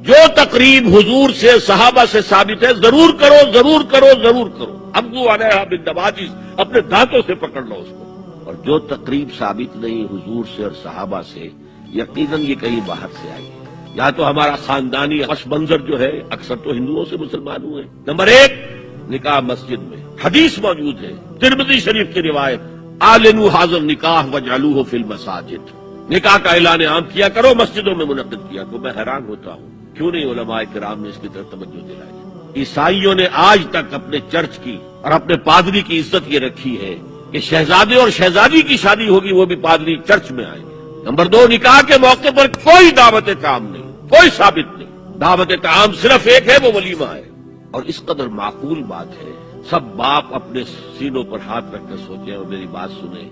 جو تقریب حضور سے صحابہ سے ثابت ہے ضرور کرو ضرور کرو ضرور کرو، ابو علیہ بالنواجذ، اپنے دانتوں سے پکڑ لو اس کو۔ اور جو تقریب ثابت نہیں حضور سے اور صحابہ سے، یقیناً یہ کہیں باہر سے آئی ہے، یا تو ہمارا خاندانی پس منظر جو ہے، اکثر تو ہندوؤں سے مسلمان ہوئے۔ نمبر 1، نکاح مسجد میں، حدیث موجود ہے ترمذی شریف کی روایت، اعلنوا ھذا النکاح واجعلوہ فی المساجد، نکاح کا اعلان عام کیا کرو، مسجدوں میں منعقد کیا کرو۔ میں حیران ہوتا ہوں کیوں نہیں علماء کرام نے اس کی طرف توجہ دلائی۔ عیسائیوں نے آج تک اپنے چرچ کی اور اپنے پادری کی عزت یہ رکھی ہے کہ شہزادے اور شہزادی کی شادی ہوگی وہ بھی پادری چرچ میں آئیں گے۔ نمبر 2، نکاح کے موقع پر کوئی دعوت طعام نہیں، کوئی ثابت نہیں، دعوت طعام صرف ایک ہے، وہ ولیمہ ہے۔ اور اس قدر معقول بات ہے، سب باپ اپنے سینوں پر ہاتھ رکھ کر سوچیں اور میری بات سنیں،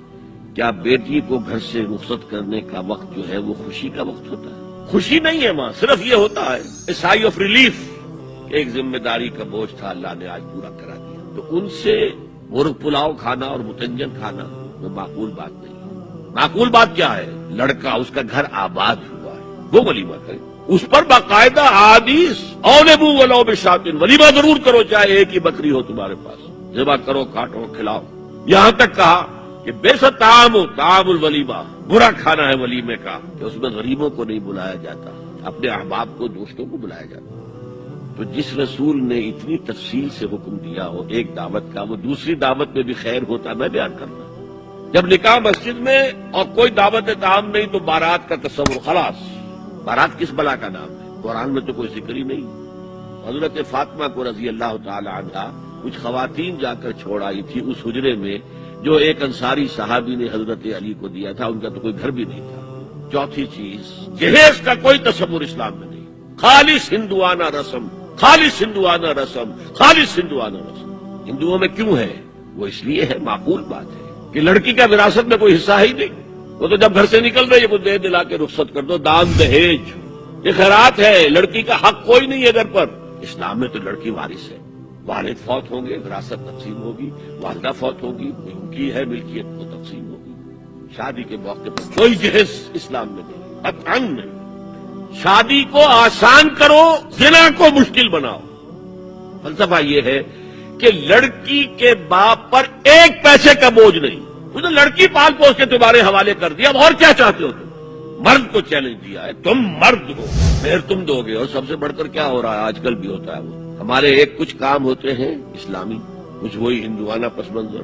کیا بیٹی کو گھر سے رخصت کرنے کا وقت جو ہے وہ خوشی کا وقت ہوتا ہے؟ خوشی نہیں ہے ماں، صرف یہ ہوتا ہے سائی آف ریلیف کہ ایک ذمہ داری کا بوجھ تھا، اللہ نے آج پورا کرا دیا۔ تو ان سے مرغ پلاؤ کھانا اور متنجن کھانا وہ معقول بات نہیں ہے۔ معقول بات کیا ہے؟ لڑکا اس کا گھر آباد ہوا ہے، وہ ولیمہ کرے، اس پر باقاعدہ احادیث اولبو ولو بشاۃ، ولیمہ ضرور کرو چاہے ایک ہی بکری ہو تمہارے پاس، ذبح کرو، کاٹو، کھلاؤ۔ یہاں تک کہا کہ بے شک طعام الولیمہ، برا کھانا ہے ولیمے کا کہ اس میں غریبوں کو نہیں بلایا جاتا، اپنے احباب کو، دوستوں کو بلایا جاتا۔ تو جس رسول نے اتنی تفصیل سے حکم دیا ہو ایک دعوت کا، وہ دوسری دعوت میں بھی خیر ہوتا۔ میں بیان کرتا ہوں، جب نکاح مسجد میں اور کوئی دعوت طعام نہیں تو بارات کا تصور، خلاص۔ بارات کس بلا کا نام ہے؟ قرآن میں تو کوئی ذکر ہی نہیں۔ حضرت فاطمہ کو رضی اللہ تعالی عنہا کچھ خواتین جا کر چھوڑ آئی تھی اس حجرے میں جو ایک انصاری صحابی نے حضرت علی کو دیا تھا، ان کا تو کوئی گھر بھی نہیں تھا۔ چوتھی چیز، جہیز کا کوئی تصور اسلام میں نہیں، خالص ہندوانہ رسم، خالص ہندوانہ رسم، خالص ہندوانہ رسم۔ ہندوؤں میں کیوں ہے؟ وہ اس لیے ہے، معقول بات ہے کہ لڑکی کا وراثت میں کوئی حصہ ہی نہیں، وہ تو جب گھر سے نکل رہی ہے وہ دے دلا کے رخصت کر دو، دان دہیج، یہ خیرات ہے، لڑکی کا حق کوئی نہیں ہے گھر پر۔ اسلام میں تو لڑکی وارث ہے، والد فوت ہوں گے وراثت تقسیم ہوگی، والدہ فوت ہوگی ان کی ہے ملکیت وہ تقسیم ہوگی۔ شادی کے موقع پر کوئی جہیز اسلام میں نہیں، قطعاً نہیں۔ شادی کو آسان کرو، زنا کو مشکل بناؤ۔ فلسفہ یہ ہے کہ لڑکی کے باپ پر ایک پیسے کا بوجھ نہیں، اس نے لڑکی پال پوس کے تمہارے حوالے کر دیا، اب اور کیا چاہتے ہو تم؟ مرد کو چیلنج دیا ہے، تم مرد ہو، پھر تم دو گے۔ اور سب سے بڑھ کر کیا ہو رہا ہے آج کل بھی ہوتا ہے، وہ ہمارے ایک کچھ کام ہوتے ہیں اسلامی، کچھ وہی ہندوانہ پس منظر۔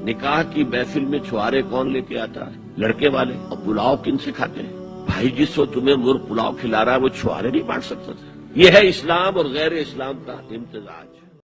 نکاح کی محفل میں چھوارے کون لے کے آتا ہے؟ لڑکے والے۔ اور پلاؤ کن سے کھاتے ہیں؟ بھائی جس کو تمہیں مرغ پلاؤ کھلا رہا ہے وہ چھوارے نہیں بانٹ سکتا تھا۔ یہ ہے اسلام اور غیر اسلام کا امتزاج۔